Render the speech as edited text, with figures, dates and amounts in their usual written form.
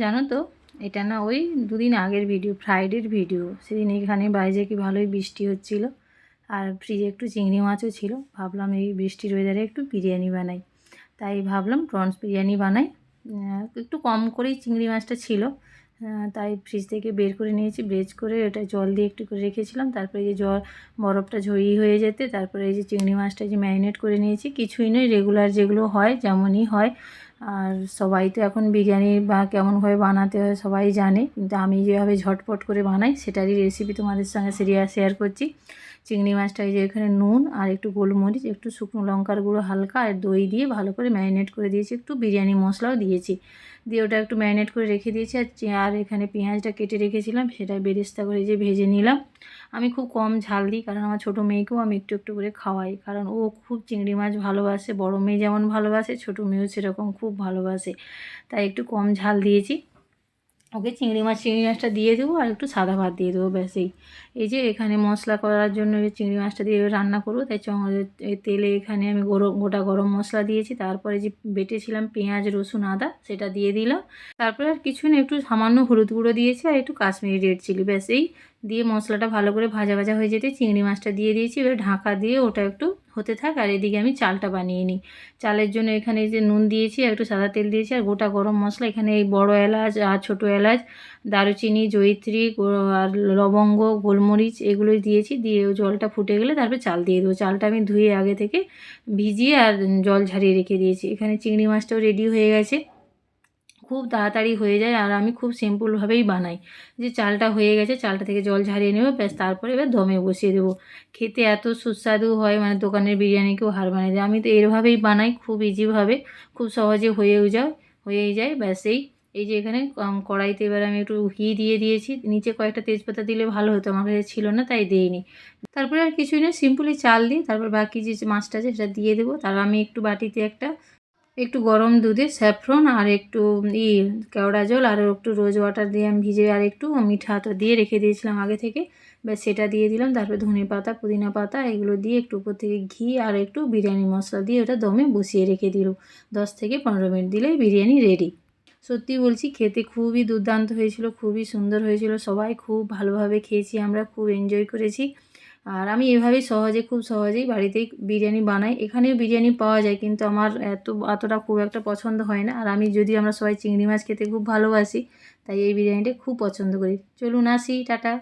জানো তো, এটা না ওই দুদিন আগের ভিডিও, ফ্রাইডের ভিডিও। সেদিন এখানে বাইরে কি ভালোই বৃষ্টি হচ্ছিল, আর ফ্রিজে একটু চিংড়ি মাছও ছিল। ভাবলাম এই বৃষ্টির ওয়েদারে একটু বিরিয়ানি বানাই, তাই ভাবলাম প্রনস বিরিয়ানি বানাই। একটু কম করেই চিংড়ি মাছটা ছিল, তাই ফ্রিজ থেকে বের করে নিয়েছি। ব্রেজ করে এটা জল দিয়ে একটু করে রেখেছিলাম। তারপরে এই যে বরফটা ঝরিয়ে হয়ে যেতে তারপরে এই যে চিংড়ি মাছটা যে ম্যারিনেট করে নিয়েছি। কিছুই নয়, রেগুলার যেগুলো হয় যেমনই হয়। আর সবাই তো এখন বিরিয়ানি বা কেমনভাবে বানাতে হয় সবাই জানে, কিন্তু আমি যেভাবে ঝটপট করে বানাই সেটারই রেসিপি তোমাদের সঙ্গে শেয়ার করছি। চিংড়ি মাছটা এই যে এখানে নুন আর একটু গোলমরিচ, একটু শুকনো লঙ্কার গুঁড়ো হালকা আর দই দিয়ে ভালো করে ম্যারিনেট করে দিয়েছি। একটু বিরিয়ানি মশলাও দিয়েছি, দিয়ে ওটা একটু ম্যারিনেট করে রেখে দিয়েছি। আর এখানে পেঁয়াজটা কেটে রেখেছিলাম, সেটা বেরেস্তা করে যে ভেজে নিলাম। আমি খুব কম ঝাল দিই, কারণ আমার ছোটো মেয়েকেও আমি একটু একটু করে খাওয়াই, কারণ ও খুব চিংড়ি মাছ ভালোবাসে। বড় মেয়ে যেমন ভালোবাসে, ছোটো মেয়েও সেরকম খুব ভালোবাসে, তাই একটু কম ঝাল দিয়েছি। ওকে চিংড়ি মাছটা দিয়ে দেবো আর একটু সাদা ভাত দিয়ে দেবো, ব্যাস। এই যে এখানে মশলা করার জন্য চিংড়ি মাছটা দিয়ে রান্না করবো, তাই তেলে এখানে আমি গোটা গরম মশলা দিয়েছি। তারপরে যে বেটেছিলাম পেঁয়াজ রসুন আদা, সেটা দিয়ে দিলাম। তারপরে আর কিছু না, একটু সামান্য হলুদ গুঁড়ো দিয়েছি আর একটু কাশ্মীরি রেড চিলি, ব্যাস। এই দিয়ে মশলাটা ভালো করে ভাজা ভাজা হয়ে যেতে চিংড়ি মাছটা দিয়ে দিয়েছি। এবার ঢাকা দিয়ে ওটা একটু হতে থাক, আর এদিকে আমি চালটা বানিয়ে নিই। চালের জন্য এখানে যে নুন দিয়েছি আর একটু সাদা তেল দিয়েছি আর গোটা গরম মশলা, এখানে এই বড় এলাচ আর ছোটো এলাচ, দারুচিনি, জয়িত্রী আর লবঙ্গ, গোলমরিচ এগুলোই দিয়েছি। দিয়ে জলটা ফুটে গেলে তারপরে চাল দিয়ে দেবো। চালটা আমি ধুয়ে আগে থেকে ভিজিয়ে আর জল ঝরিয়ে রেখে দিয়েছি। এখানে চিংড়ি মাছটাও রেডি হয়ে গেছে, খুব তাড়াতাড়ি হয়ে যায়। আর আমি খুব সিম্পলভাবেই বানাই, যে চালটা হয়ে গেছে, চালটা থেকে জল ঝরিয়ে নেবো, ব্যাস। তারপরে এবার দমে বসিয়ে দেবো। খেতে এত সুস্বাদু হয়, মানে দোকানের বিরিয়ানিকেও হার বানিয়ে দেয়। আমি তো এরভাবেই বানাই, খুব ইজিভাবে, খুব সহজে হয়েই যায়, ব্যাস। এই যে এখানে কড়াইতে এবার আমি একটু ঘি দিয়ে দিয়েছি। নিচে কয়েকটা তেজপাতা দিলে ভালো হতো, আমার কাছে ছিল না তাই দিইনি। তারপরে আর কিছুই না, সিম্পলি চাল দিই, তারপর বাকি যে মাছটা আছে সেটা দিয়ে দেবো। তারপর আমি একটু বাটিতে একটু গরম দুধে স্যাফরন আর একটু কেওড়া জল আর একটু রোজ ওয়াটার দিয়ে আমি ভিজে আর একটু মিঠা আতর দিয়ে রেখে দিয়েছিলাম আগে থেকে, ব্যাস। সেটা দিয়ে দিলাম। তারপরে ধনে পাতা, পুদিনা পাতা এগুলো দিয়ে একটু উপর থেকে ঘি আর একটু বিরিয়ানি মশলা দিয়ে ওটা দমে বসিয়ে রেখে দিল। 10 থেকে 15 মিনিট দিলেই বিরিয়ানি রেডি। সত্যি বলছি, খেতে খুবই দুর্দান্ত হয়েছিল, খুবই সুন্দর হয়েছিল। সবাই খুব ভালোভাবে খেয়েছি, আমরা খুব এনজয় করেছি। আর আমি এভাবেই খুব সহজেই বাড়িতেই বিরিয়ানি বানাই। এখানেও বিরিয়ানি পাওয়া যায়, কিন্তু আমার অতটা খুব একটা পছন্দ হয় না। আর আমরা সবাই চিংড়ি মাছ খেতে খুব ভালোবাসি, তাই এই বিরিয়ানিটা খুব পছন্দ করি। চলুন আসি, টাটা।